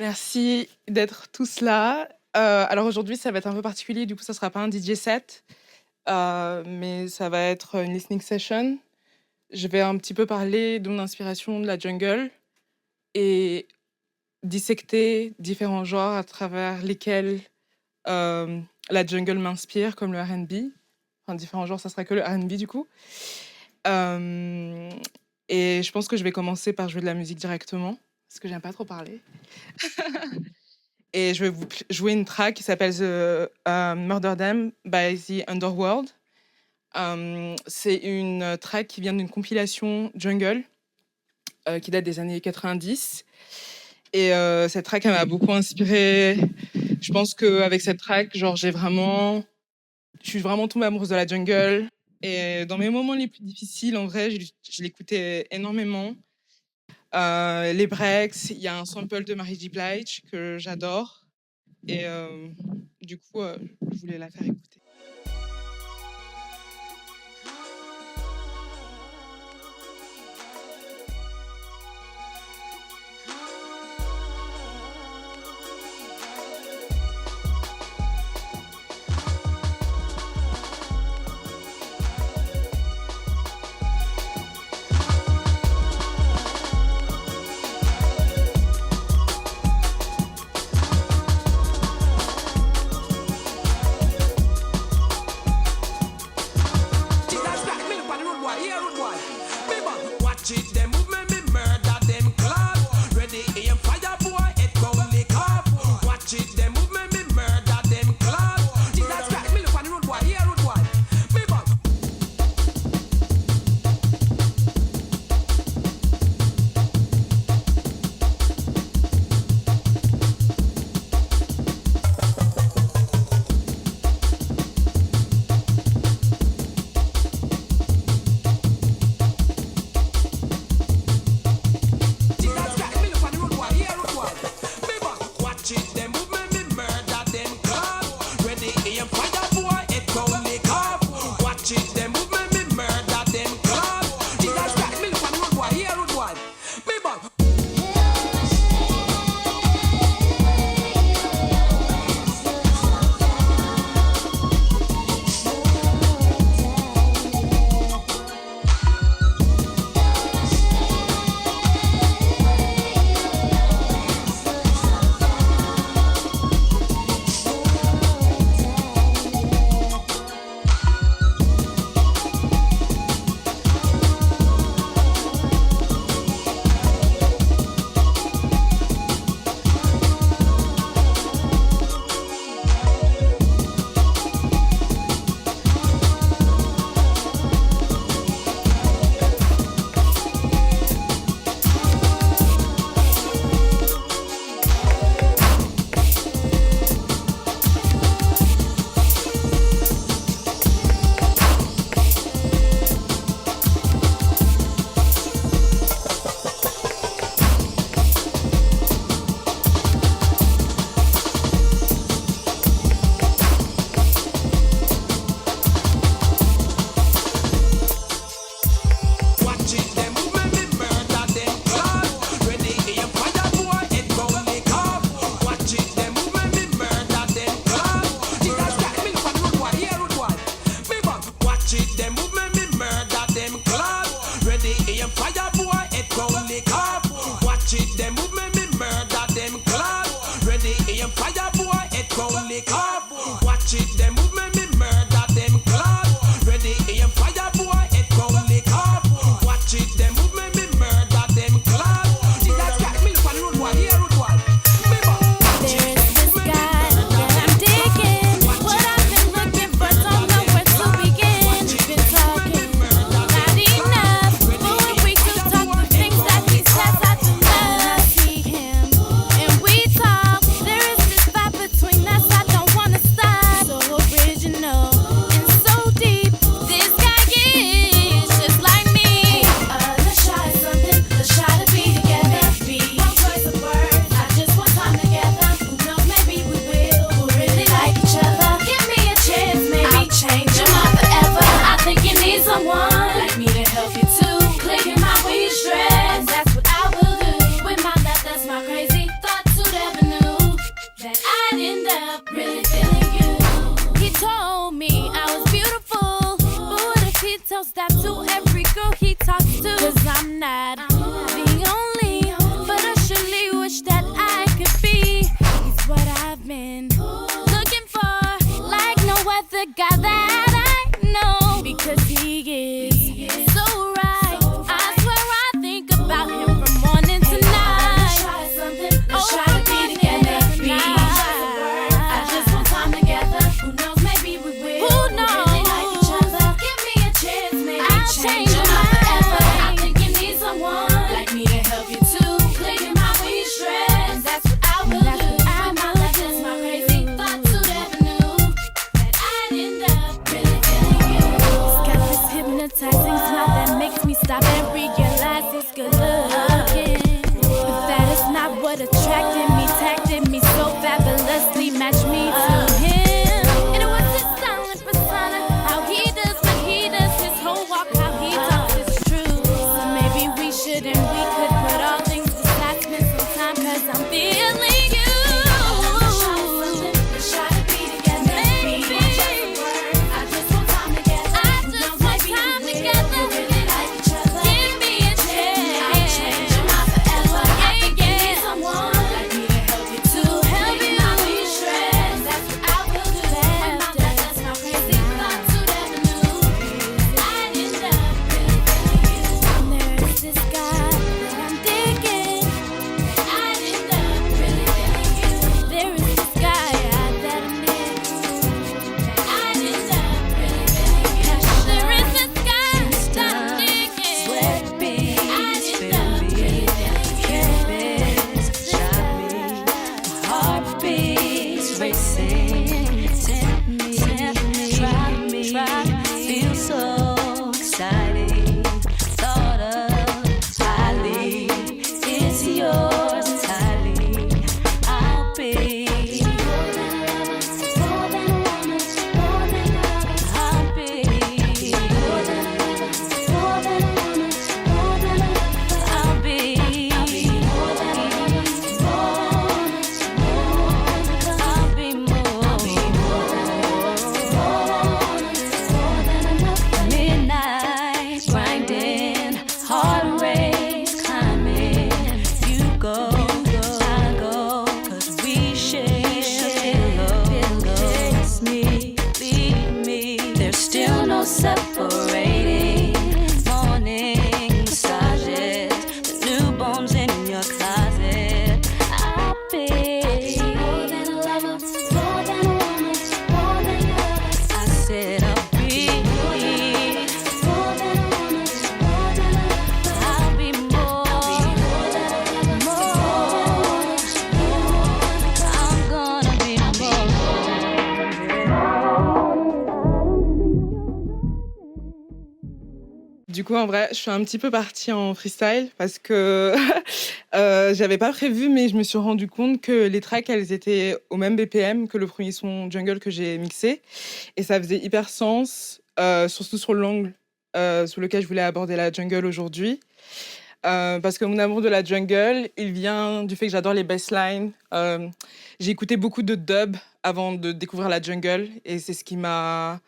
Merci d'être tous là. Alors aujourd'hui, ça va être un peu particulier, du coup, ça sera pas un DJ set, mais ça va être une listening session. Je vais un petit peu parler de mon inspiration de la jungle et dissecter différents genres à travers lesquels la jungle m'inspire, comme le R&B. Enfin, différents genres, ça sera que le R&B du coup. Euh, et je pense que je vais commencer par jouer de la musique directement, parce que j'aime pas trop parler. Et je vais vous jouer une track qui s'appelle Murder Them by The Underworld. C'est une track qui vient d'une compilation jungle qui date des années 90. Et cette track, elle m'a beaucoup inspirée. Je pense qu'avec cette track, genre, je suis vraiment tombée amoureuse de la jungle. Et dans mes moments les plus difficiles, en vrai, je l'écoutais énormément. Les breaks, il y a un sample de Mary J. Blige que j'adore. Et du coup, je voulais la faire écouter. racing. Tempt me, feel so exciting. Thought of highly, it's yours entirely. I'll be. Separating morning massages, the newborns in your closet. I'll be more than a lover, more than a woman, more than a lover. I said I'll be more than a woman, more than a lover. I'll be more than a lover, more. I'm gonna be more. Du coup, en vrai, je suis un petit peu partie en freestyle parce que j'avais pas prévu, mais je me suis rendu compte que les tracks, elles étaient au même BPM que le premier son jungle que j'ai mixé. Et ça faisait hyper sens, surtout sur l'angle sur lequel je voulais aborder la jungle aujourd'hui. Parce que mon amour de la jungle, il vient du fait que j'adore les basslines. J'ai écouté beaucoup de dub avant de découvrir la jungle et c'est ce qui m'a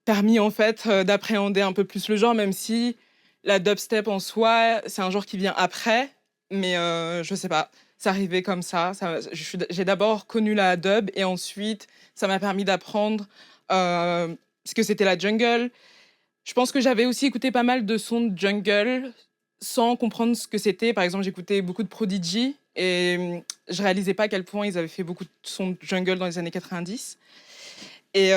permis en fait d'appréhender un peu plus le genre, même si la dubstep en soi, c'est un genre qui vient après, mais je sais pas, c'est arrivé comme ça. J'ai d'abord connu la dub et ensuite ça m'a permis d'apprendre ce que c'était la jungle. Je pense que j'avais aussi écouté pas mal de sons de jungle sans comprendre ce que c'était. Par exemple, j'écoutais beaucoup de Prodigy et je réalisais pas à quel point ils avaient fait beaucoup de sons de jungle dans les années 90. Et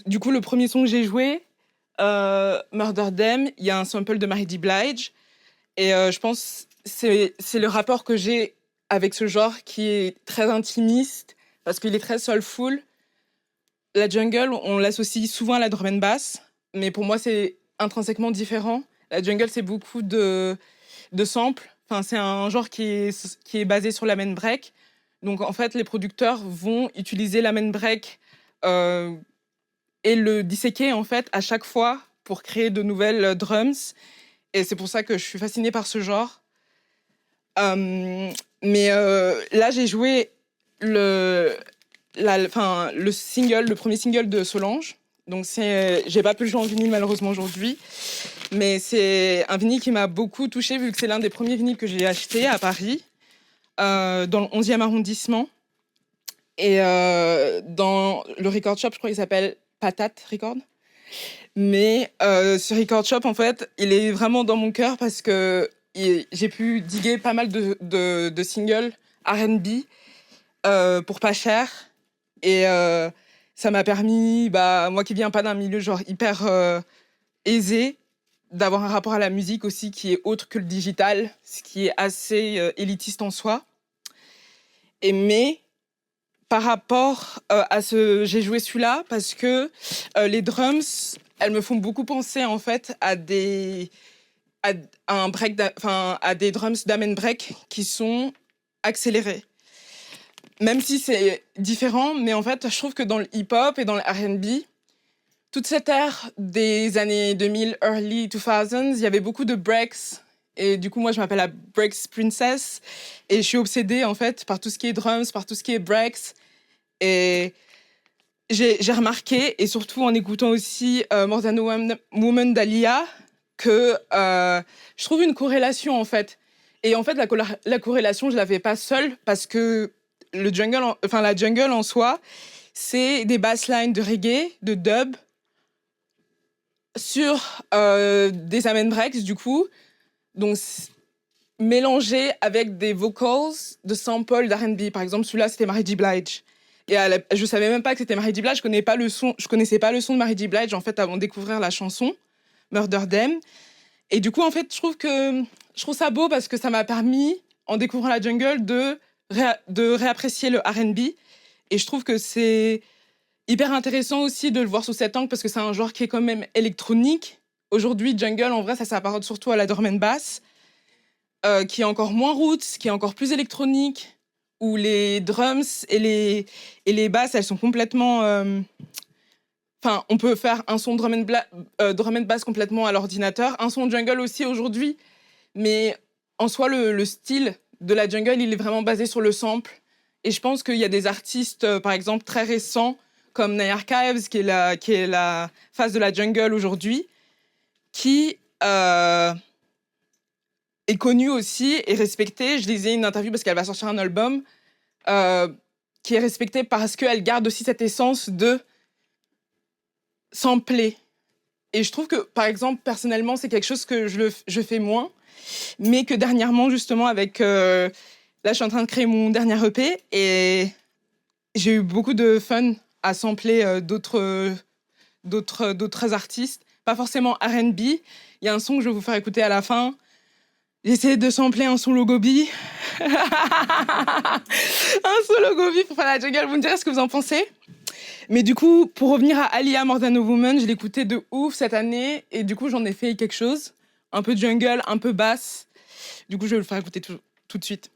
du coup, le premier son que j'ai joué, Murder Them, il y a un sample de Mary J. Blige. Et je pense que c'est le rapport que j'ai avec ce genre qui est très intimiste parce qu'il est très soulful. La jungle, on l'associe souvent à la drum and bass, mais pour moi, c'est intrinsèquement différent. La jungle, c'est beaucoup de samples. Enfin, c'est un genre qui est basé sur la main break. Donc, en fait, les producteurs vont utiliser la main break et le disséquer en fait à chaque fois pour créer de nouvelles drums. Et c'est pour ça que je suis fascinée par ce genre. Mais là, j'ai joué le premier single de Solange. Donc j'ai pas pu le jouer en vinyle malheureusement aujourd'hui, mais c'est un vinyle qui m'a beaucoup touchée vu que c'est l'un des premiers vinyles que j'ai acheté à Paris, dans le 11e arrondissement. Et dans le record shop, je crois qu'il s'appelle Patate Record. Mais ce record shop, en fait, il est vraiment dans mon cœur parce que j'ai pu diguer pas mal de singles R&B pour pas cher. Et ça m'a permis, moi qui viens pas d'un milieu genre hyper aisé, d'avoir un rapport à la musique aussi qui est autre que le digital, ce qui est assez élitiste en soi. Mais par rapport j'ai joué celui-là parce que les drums, elles me font beaucoup penser en fait à des drums d'amen break qui sont accélérés. Même si c'est différent, mais en fait, je trouve que dans le hip-hop et dans le R&B, toute cette ère des années 2000, early 2000s, il y avait beaucoup de breaks. Et du coup, moi, je m'appelle la Breaks Princess. Et je suis obsédée, en fait, par tout ce qui est drums, par tout ce qui est breaks. Et j'ai remarqué, et surtout en écoutant aussi More Than a Woman d'Alia, que je trouve une corrélation, en fait. Et en fait, la corrélation, je ne l'avais pas seule, parce que la jungle en soi, c'est des basslines de reggae, de dub, sur des amen breaks, du coup. Donc, mélangé avec des vocals de samples d'R&B. Par exemple, celui-là, c'était Mary J. Blige. Et je savais même pas que c'était Mary J. Blige. Je connaissais pas le son de Mary J. Blige, en fait, avant de découvrir la chanson Murder Them. Et du coup, en fait, je trouve ça beau parce que ça m'a permis, en découvrant la jungle, de de réapprécier le R&B. Et je trouve que c'est hyper intéressant aussi de le voir sous cet angle parce que c'est un genre qui est quand même électronique. Aujourd'hui, jungle, en vrai, ça s'apparente surtout à la drum and bass, qui est encore moins roots, qui est encore plus électronique, où les drums et les basses, elles sont complètement... Enfin, on peut faire un son drum and bass complètement à l'ordinateur, un son jungle aussi aujourd'hui, mais en soi, le style de la jungle, il est vraiment basé sur le sample. Et je pense qu'il y a des artistes, par exemple, très récents, comme Nay Archives, qui est la phase de la jungle aujourd'hui, qui est connue aussi et respectée. Je lisais une interview parce qu'elle va sortir un album euh, qui est respectée parce qu'elle garde aussi cette essence de sampler. Et je trouve que, par exemple, personnellement, c'est quelque chose que je fais moins, mais que dernièrement, justement, avec... là, je suis en train de créer mon dernier EP et j'ai eu beaucoup de fun à sampler d'autres artistes, pas forcément R&B. Il y a un son que je vais vous faire écouter à la fin. J'ai essayé de sampler un son Logobi. Un son Logobi pour faire la jungle. Vous me direz ce que vous en pensez. Mais du coup, pour revenir à Aaliyah More Than a Woman, je l'ai écouté de ouf cette année et du coup, j'en ai fait quelque chose. Un peu jungle, un peu basse. Du coup, je vais le faire écouter tout de suite.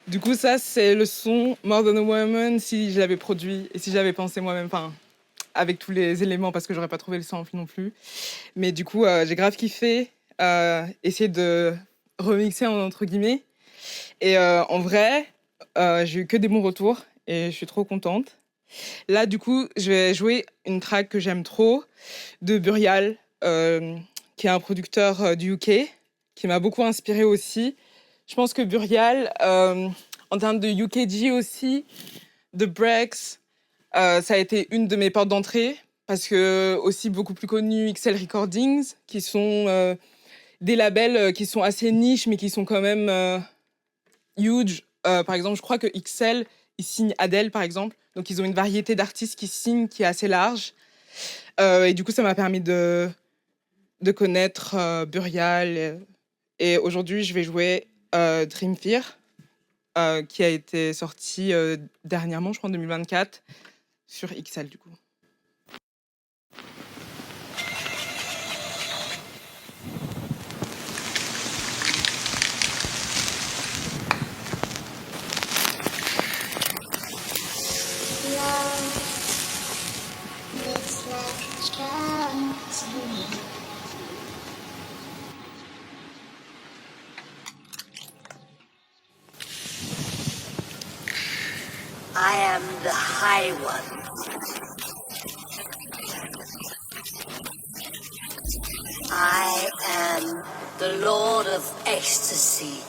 Du coup, ça, c'est le son More Than a Woman si je l'avais produit et si j'avais pensé moi-même, enfin, avec tous les éléments, parce que j'aurais pas trouvé le sample non plus. Mais du coup, j'ai grave kiffé essayer de remixer entre guillemets. Et en vrai, j'ai eu que des bons retours et je suis trop contente. Là, du coup, je vais jouer une track que j'aime trop de Burial, qui est un producteur du UK, qui m'a beaucoup inspirée aussi. Je pense que Burial, en termes de UKG aussi, de breaks, ça a été une de mes portes d'entrée parce que aussi beaucoup plus connu XL Recordings, qui sont des labels qui sont assez niches mais qui sont quand même huge. Par exemple, je crois que XL, ils signent Adele par exemple, donc ils ont une variété d'artistes qui signent qui est assez large. Et du coup, ça m'a permis de connaître Burial. Et aujourd'hui, je vais jouer Dream Fear, qui a été sorti dernièrement, je crois en 2024, sur XL du coup. I am the High One. I am the Lord of Ecstasy.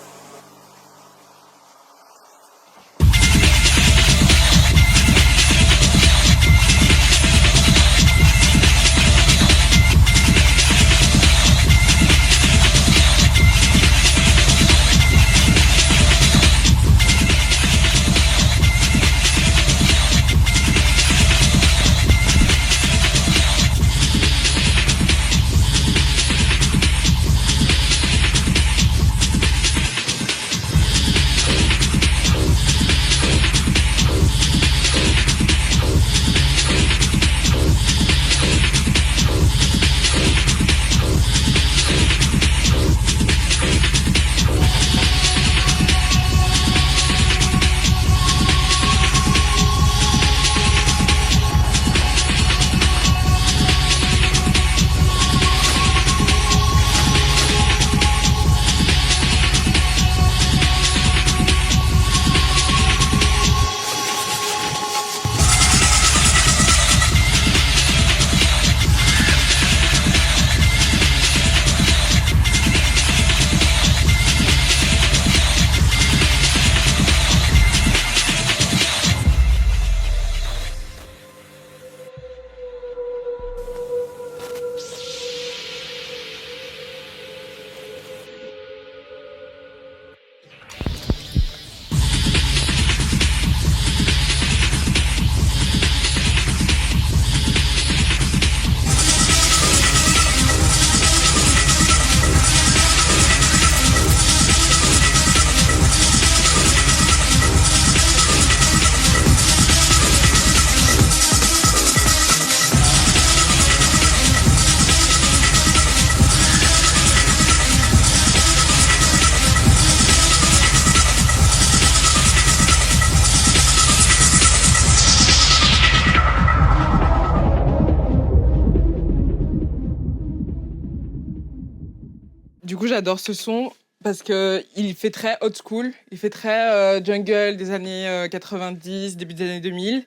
Du coup, j'adore ce son parce qu'il fait très old school, il fait très jungle des années 90, début des années 2000.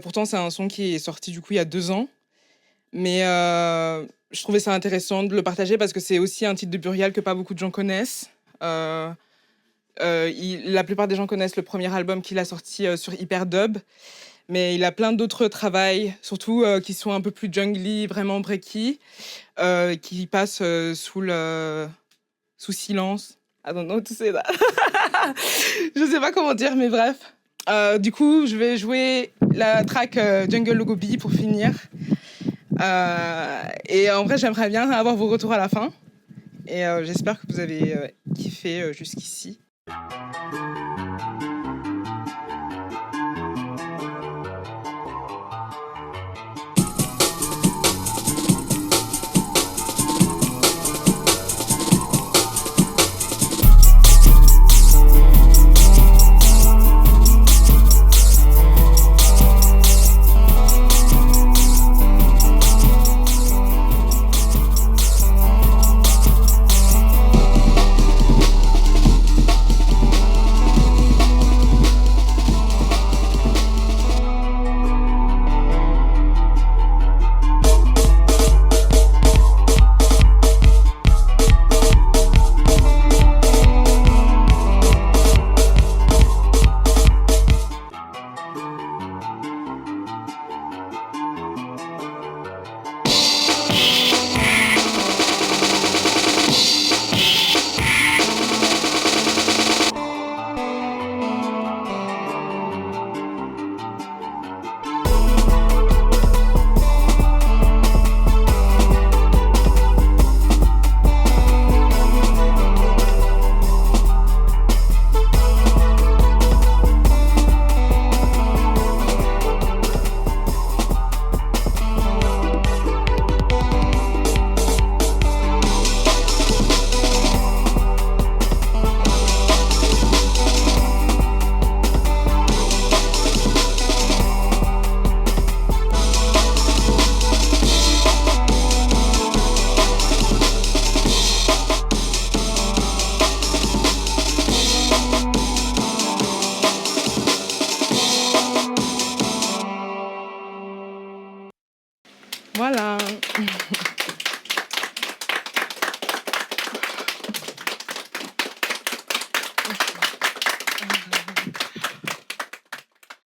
Pourtant, c'est un son qui est sorti du coup il y a 2 ans. Mais je trouvais ça intéressant de le partager parce que c'est aussi un titre de Burial que pas beaucoup de gens connaissent. La plupart des gens connaissent le premier album qu'il a sorti sur Hyperdub. Mais il a plein d'autres travails, surtout qui sont un peu plus jungly, vraiment breaky, qui passent sous silence. I don't know to say that. Je sais pas comment dire, mais bref. Du coup, je vais jouer la track Jungle Logo B pour finir. Et en vrai, j'aimerais bien avoir vos retours à la fin. Et j'espère que vous avez kiffé jusqu'ici. Voilà.